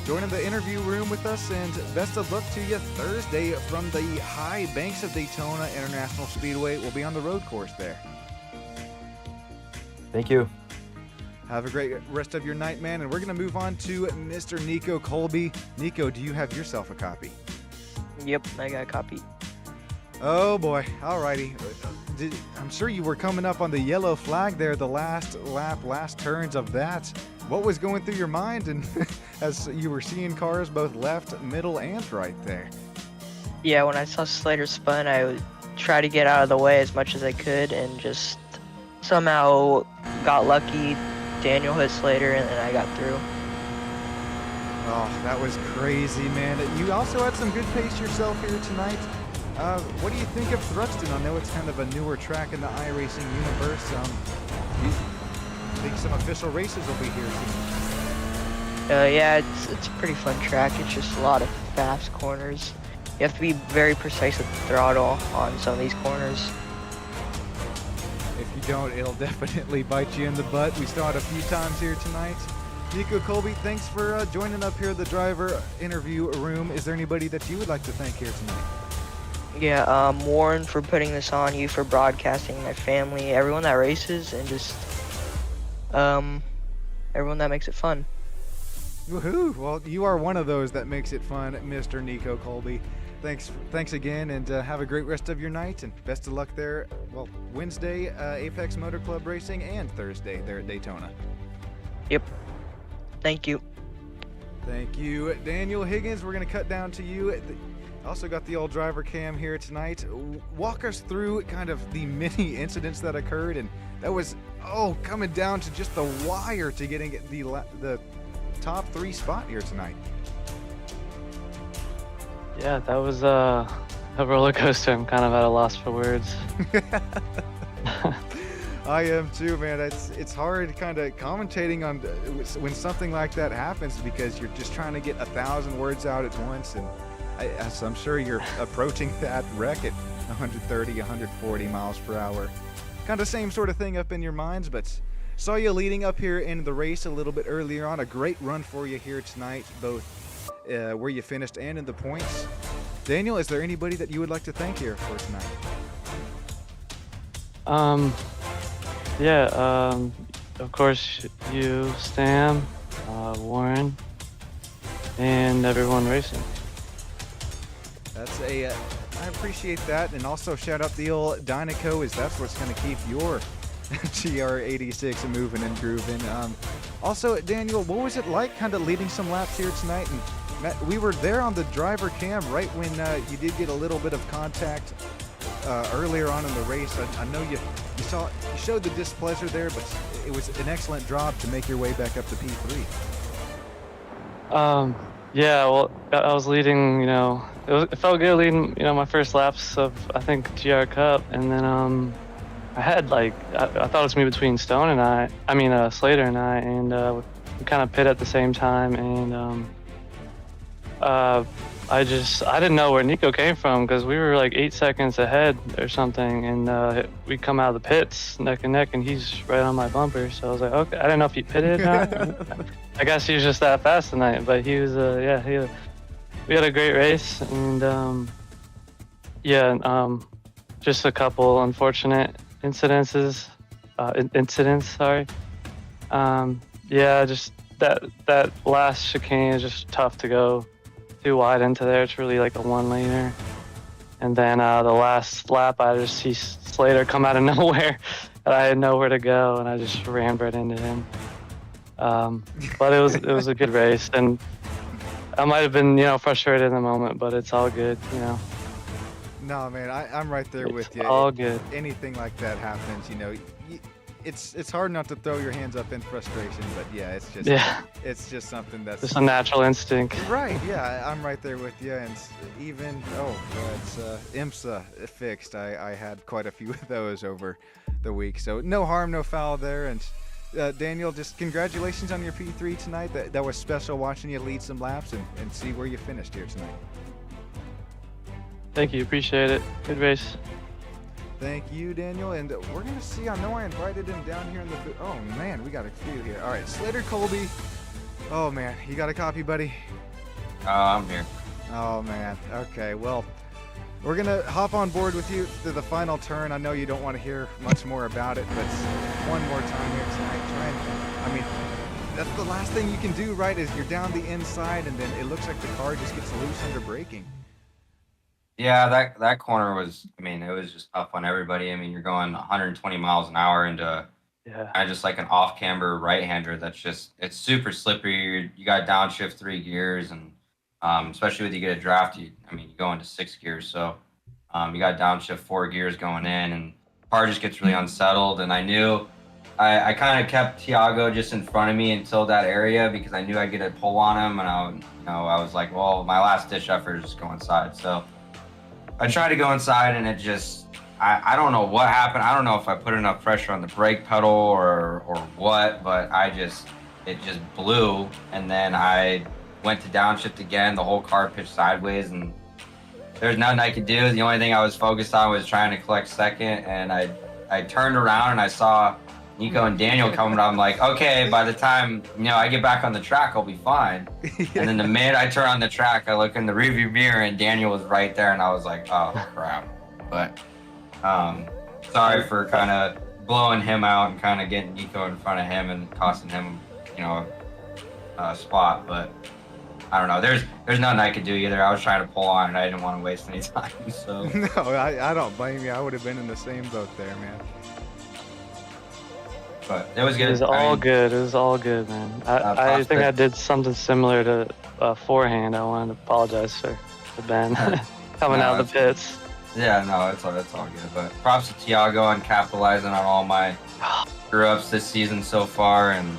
joining the interview room with us, and best of luck to you Thursday from the high banks of Daytona International Speedway. We'll be on the road course there. Thank you. Have a great rest of your night, man, and we're going to move on to Mr. Nico Colby. Nico, do you have yourself a copy? Yep, I got a copy. Oh boy, alrighty. I'm sure you were coming up on the yellow flag there, the last lap, last turns of that. What was going through your mind, and as you were seeing cars both left, middle, and right there? Yeah, when I saw Slater spun, I would try to get out of the way as much as I could, and just somehow got lucky. Daniel hit Slater, and then I got through. Oh, that was crazy, man. You also had some good pace yourself here tonight. What do you think of Thruxton? I know it's kind of a newer track in the iRacing universe. Do you think some official races will be here soon? Yeah, it's a pretty fun track. It's just a lot of fast corners. You have to be very precise with the throttle on some of these corners. If you don't, it'll definitely bite you in the butt. We saw it a few times here tonight. Nico Colby, thanks for joining up here at the driver interview room. Is there anybody that you would like to thank here tonight? Yeah, Warren for putting this on, you for broadcasting, my family, everyone that races, and just everyone that makes it fun. Woohoo! Well, you are one of those that makes it fun, Mr. Nico Colby. Thanks again, and have a great rest of your night, and best of luck there. Well, Wednesday, Apex Motor Club Racing, and Thursday there at Daytona. Yep. Thank you. Thank you, Daniel Higgins. We're gonna cut down to you. Also got the old driver cam here tonight. Walk us through kind of the many incidents that occurred, and that was coming down to just the wire to getting the top 3 spot here tonight. Yeah, that was a roller coaster. I'm kind of at a loss for words. I am too, man. It's hard kind of commentating on when something like that happens, because you're just trying to get 1,000 words out at once, and so I'm sure you're approaching that wreck at 130, 140 miles per hour. Kind of same sort of thing up in your minds, but saw you leading up here in the race a little bit earlier on. A great run for you here tonight, both where you finished and in the points. Daniel, is there anybody that you would like to thank here for tonight? Of course, you, Stam, Warren, and everyone racing. I appreciate that, and also shout out the old Dynaco, as that's what's going to keep your GR86 moving and grooving. Also, Daniel, what was it like kind of leading some laps here tonight? And Matt, we were there on the driver cam right when you did get a little bit of contact earlier on in the race. I know you showed the displeasure there, but it was an excellent job to make your way back up to P3. Yeah, well, I was leading, it felt good leading, my first laps of, I think, GR Cup, and then I had, I thought it was me between Stone and Slater and I, and we kind of pit at the same time, and I didn't know where Nico came from, because we were like 8 seconds ahead or something, and we come out of the pits neck and neck, and he's right on my bumper, so I was like, okay, I didn't know if he pitted or not. I guess he was just that fast tonight, but he was, we had a great race, and just a couple unfortunate incidents, sorry. Just that last chicane is just tough to go too wide into there. It's really like a 1-laner. And then the last lap, I just see Slater come out of nowhere, and I had nowhere to go, and I just ran right into him. But it was a good race, and I might have been, frustrated in the moment, but it's all good, No, man, I'm right there with It's you. all good. Anything like that happens, you know, it's hard not to throw your hands up in frustration, but yeah, it's just something that's Just a natural instinct. right. Yeah, I'm right there with you, and even it's IMSA fixed. I had quite a few of those over the week, so no harm, no foul there. And Daniel, just congratulations on your P3 tonight. That was special watching you lead some laps and see where you finished here tonight. Thank you, appreciate it. Good race. Thank you, Daniel. And we're going to see, I know I invited him down here in the booth. Oh, man, we got a few here. All right, Slater Colby. Oh, man, you got a copy, buddy? I'm here. Oh, man. Okay, well, we're going to hop on board with you to the final turn. I know you don't want to hear much more about it, but one more time here tonight. I mean, that's the last thing you can do, right, is you're down the inside, and then it looks like the car just gets loose under braking. Yeah, that corner was, I mean, it was just tough on everybody. I mean, you're going 120 miles an hour into Yeah. kind of just like an off-camber right-hander that's just, it's super slippery. You got downshift 3 gears, and especially when you get a draft, you go into 6 gears. So you got downshift 4 gears going in, and the car just gets really unsettled. And I knew I kind of kept Tiago just in front of me until that area because I knew I'd get a pull on him, and I was like, well, my last ditch effort is just go inside. So I tried to go inside, and it just, I don't know what happened. I don't know if I put enough pressure on the brake pedal or what, but it just blew. And then I went to downshift again. The whole car pitched sideways, and there's nothing I could do. The only thing I was focused on was trying to collect second. And I turned around and I saw Nico and Daniel coming. I'm like, okay, by the time I get back on the track, I'll be fine. And then the minute I turn on the track, I look in the rearview mirror and Daniel was right there, and I was like, oh crap. But sorry for kind of blowing him out and kind of getting Nico in front of him and costing him, a spot. But I don't know. There's nothing I could do either. I was trying to pull on, and I didn't want to waste any time. So No, I don't blame you. I would have been in the same boat there, man. but it was good. It was all good. It was all good, man. I think I did something similar to forehand. I wanted to apologize for Ben coming out of the pits. Yeah, no, it's all good. But props to Tiago on capitalizing on all my screw ups this season so far, and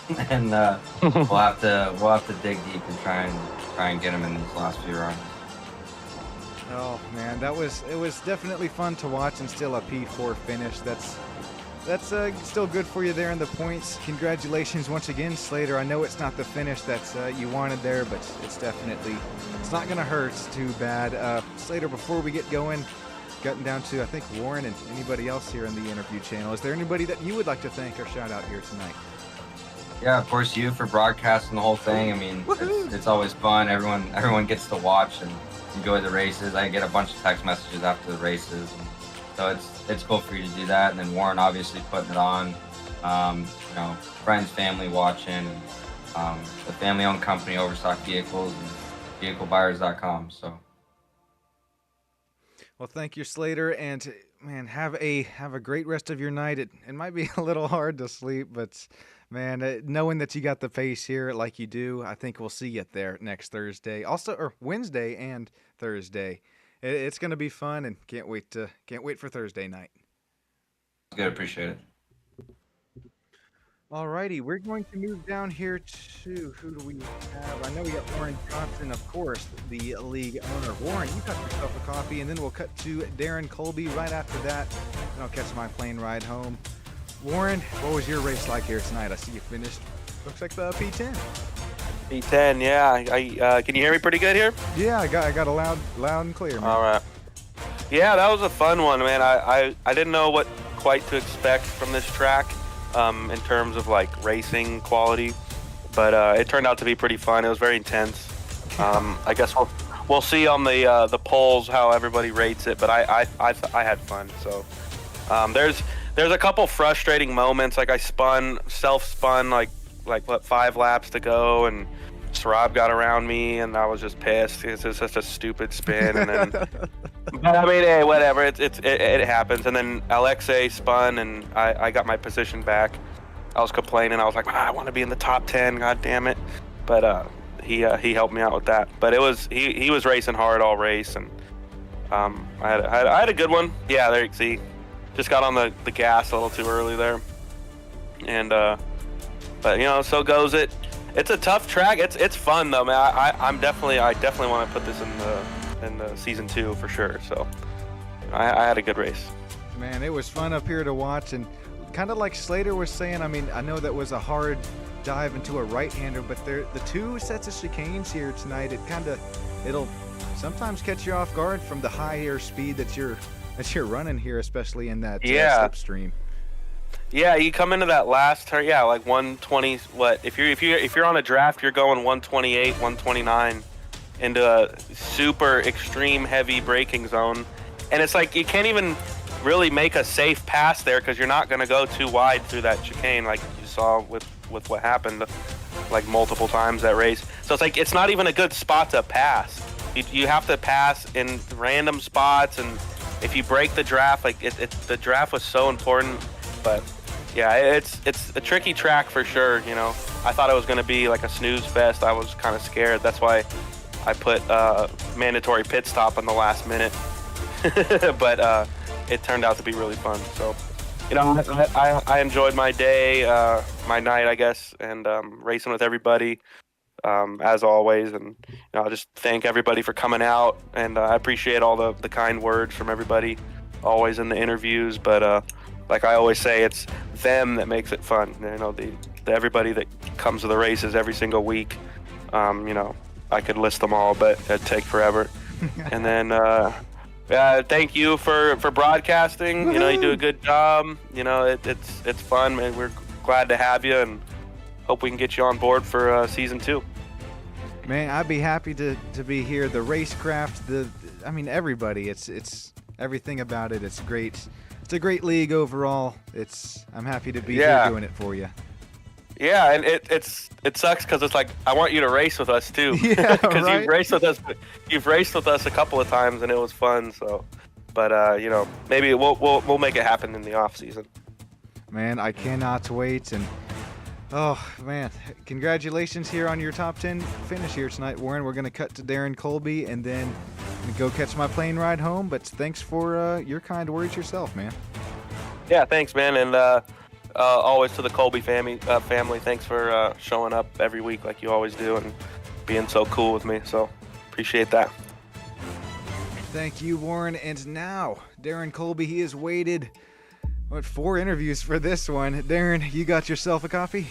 we'll have to dig deep and try and get him in these last few runs. Oh man, it was definitely fun to watch, and still a P4 finish. That's still good for you there in the points. Congratulations once again, Slater. I know it's not the finish that you wanted there, but it's not going to hurt too bad. Slater, before we get going, gotten down to, I think, Warren and anybody else here in the interview channel, is there anybody that you would like to thank or shout out here tonight? Yeah, of course, you for broadcasting the whole thing. I mean, it's always fun. Everyone gets to watch and enjoy the races. I get a bunch of text messages after the races. So it's cool for you to do that, and then Warren obviously putting it on, friends, family watching, and the family-owned company, Overstock Vehicles, and VehicleBuyers.com. So, well, thank you, Slater, and man, have a great rest of your night. It might be a little hard to sleep, but man, knowing that you got the pace here like you do, I think we'll see you there next Thursday, or Wednesday and Thursday. It's going to be fun, and can't wait for Thursday night. Good, appreciate it. Alrighty, we're going to move down here to, who do we have? I know we got Warren Johnson, of course, the league owner. Warren, you got yourself a copy, and then we'll cut to Darren Colby right after that, and I'll catch my plane ride home. Warren, what was your race like here tonight? I see you finished, looks like the P10. P10, yeah. Can you hear me pretty good here? Yeah, I got a loud and clear, man. All right. Yeah, that was a fun one, man. I didn't know what quite to expect from this track in terms of like racing quality, but it turned out to be pretty fun. It was very intense. I guess we'll see on the polls how everybody rates it, but I had fun. So there's a couple frustrating moments. Like I self-spun like what 5 laps to go, and Sarab got around me, and I was just pissed. It's just such a stupid spin, and then but I mean, hey, whatever. It happens. And then Alexei spun, and I got my position back. I was complaining. I was like, I want to be in the top 10. God damn it! But he helped me out with that. But it was he was racing hard all race, and I had a good one. Yeah, there you see. Just got on the gas a little too early there. And but you know, so goes it. It's a tough track. It's fun though, man. I definitely want to put this in the season 2 for sure. So I had a good race. Man, it was fun up here to watch, and kind of like Slater was saying, I mean, I know that was a hard dive into a right-hander, but the 2 sets of chicanes here tonight, it'll sometimes catch you off guard from the high air speed that you're running here, especially in that slipstream. Yeah, you come into that last turn, yeah, like 120. What if you're on a draft, you're going 128, 129 into a super extreme heavy braking zone, and it's like you can't even really make a safe pass there because you're not going to go too wide through that chicane like you saw with what happened like multiple times that race. So it's like it's not even a good spot to pass. You have to pass in random spots, and if you break the draft, like the draft was so important. But yeah, it's a tricky track for sure. You know, I thought it was going to be like a snooze fest. I was kind of scared. That's why I put mandatory pit stop in the last minute. But it turned out to be really fun. So, you know, I enjoyed my day, my night, I guess, and racing with everybody as always. And you know, I'll just thank everybody for coming out, and I appreciate all the kind words from everybody, always in the interviews. But like I always say, it's them that makes it fun. You know, the everybody that comes to the races every single week. You know, I could list them all, but it'd take forever. And then thank you for broadcasting. Woo-hoo! You know, you do a good job. You know, it's fun, man. We're glad to have you, and hope we can get you on board for season 2. Man, I'd be happy to be here. The racecraft, I mean, everybody. It's everything about it. It's great. It's a great league overall. I'm happy to be here doing it for you. Yeah, and it sucks because it's like I want you to race with us too. Yeah, because right? You've raced with us a couple of times and it was fun. So, but you know, maybe we'll make it happen in the off season. Man, I cannot wait. And oh man, congratulations here on your top 10 finish here tonight, Warren. We're gonna cut to Darren Colby and then go catch my plane ride home. But thanks for your kind words yourself, man. Yeah, thanks, man, and always to the Colby family. Thanks for showing up every week like you always do and being so cool with me. So appreciate that. Thank you, Warren. And now Darren Colby, he has waited 4 interviews for this one. Darren, you got yourself a copy?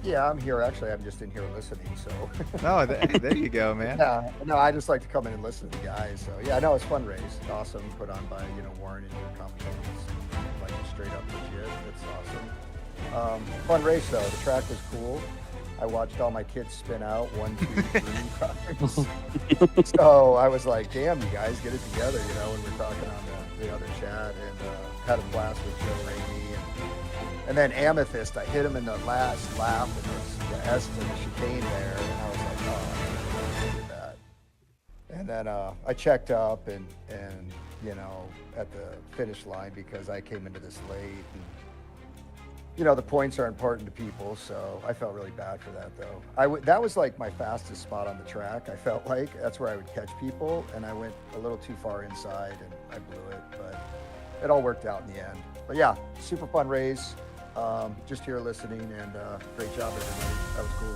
Yeah, I'm here. Actually, I'm just in here listening. So. Oh, there you go, man. Yeah, no, I just like to come in and listen to the guys. So yeah, no, it's fun race. Awesome, put on by Warren and your company. Like straight up legit. It's awesome. Fun race though. The track was cool. I watched all my kids spin out 1, 2, 3 times. So I was like, damn, you guys get it together, when we're talking on the other chat, and had a blast with Joe Rainey. And then Amethyst, I hit him in the last lap, and it was the S to the chicane there, and I was like, oh, I did that. And then I checked up and at the finish line because I came into this late. And, the points are important to people, so I felt really bad for that, though. That was like my fastest spot on the track. I felt like that's where I would catch people, and I went a little too far inside, and I blew it, but it all worked out in the end. But yeah, super fun race. Just here listening, and great job, everybody. That was cool.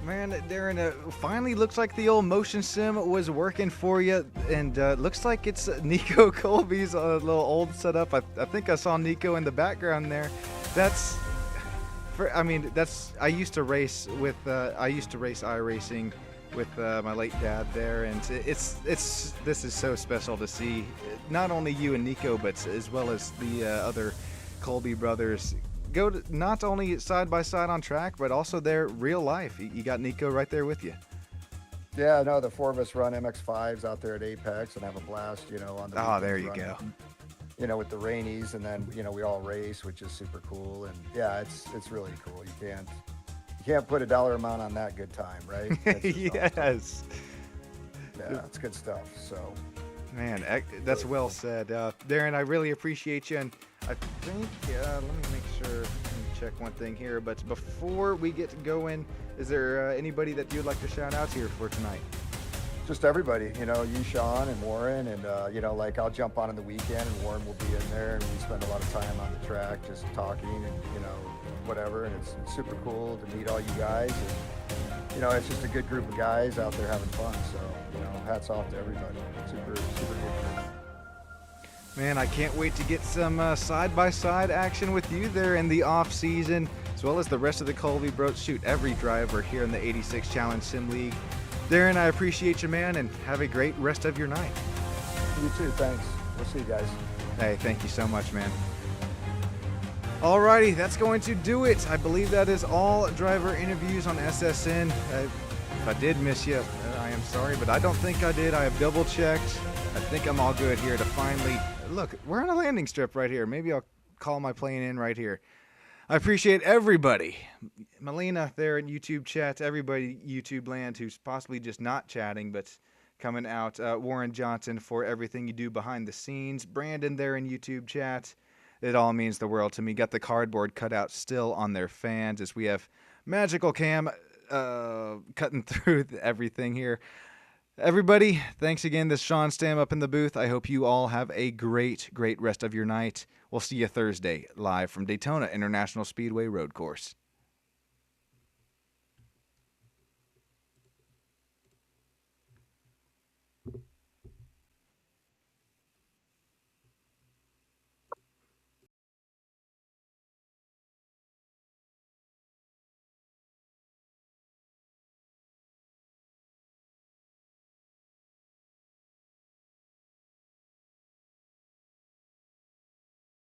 Man, Darren, finally looks like the old motion sim was working for you, and looks like it's Nico Colby's little old setup. I think I saw Nico in the background there. I used to race with iRacing with my late dad there, and this is so special to see not only you and Nico, but as well as the other Colby brothers go not only side by side on track, but also their real life. You got Nico right there with you. Yeah, no, the 4 of us run MX5s out there at Apex and have a blast, on the. Oh, there you go. With the Rainies, and then we all race, which is super cool, and yeah, it's really cool. You can't put a dollar amount on that good time, right? Yes. Awesome. Yeah, it's good stuff. So. Man, that's well said. Darren, I really appreciate you, and I think, let me make sure, let me check one thing here, but before we get going, is there anybody that you'd like to shout out here for tonight? just everybody, you know, you, Sean, and Warren, and you know, like I'll jump on in the weekend, and Warren will be in there, and we spend a lot of time on the track just talking and you know, whatever. And it's super cool to meet all you guys, and you know, it's just a good group of guys out there having fun. So you know, hats off to everybody. Super good group. Man, I can't wait to get some side-by-side action with you there in the off-season, as well as the rest of the Colby Bros. Shoot, every driver here in the 86 Challenge Sim League. Darren, I appreciate you, man, and have a great rest of your night. You too, thanks. We'll see you guys. Hey, thank you so much, man. Alrighty, that's going to do it. I believe that is all driver interviews on SSN. If I did miss you, I am sorry, but I don't think I did. I have double-checked. I think I'm all good here to finally... Look, we're on a landing strip right here. Maybe I'll call my plane in right here. I appreciate everybody. Melina there in YouTube chat, everybody YouTube land who's possibly just not chatting, but coming out. Warren Johnson for everything you do behind the scenes. Brandon there in YouTube chat. It all means the world to me. Got the cardboard cutout still on their fans as we have Magical Cam cutting through everything here. Everybody, thanks again. This is Sean Stam up in the booth. I hope you all have a great rest of your night. We'll see you Thursday live from Daytona International Speedway Road Course.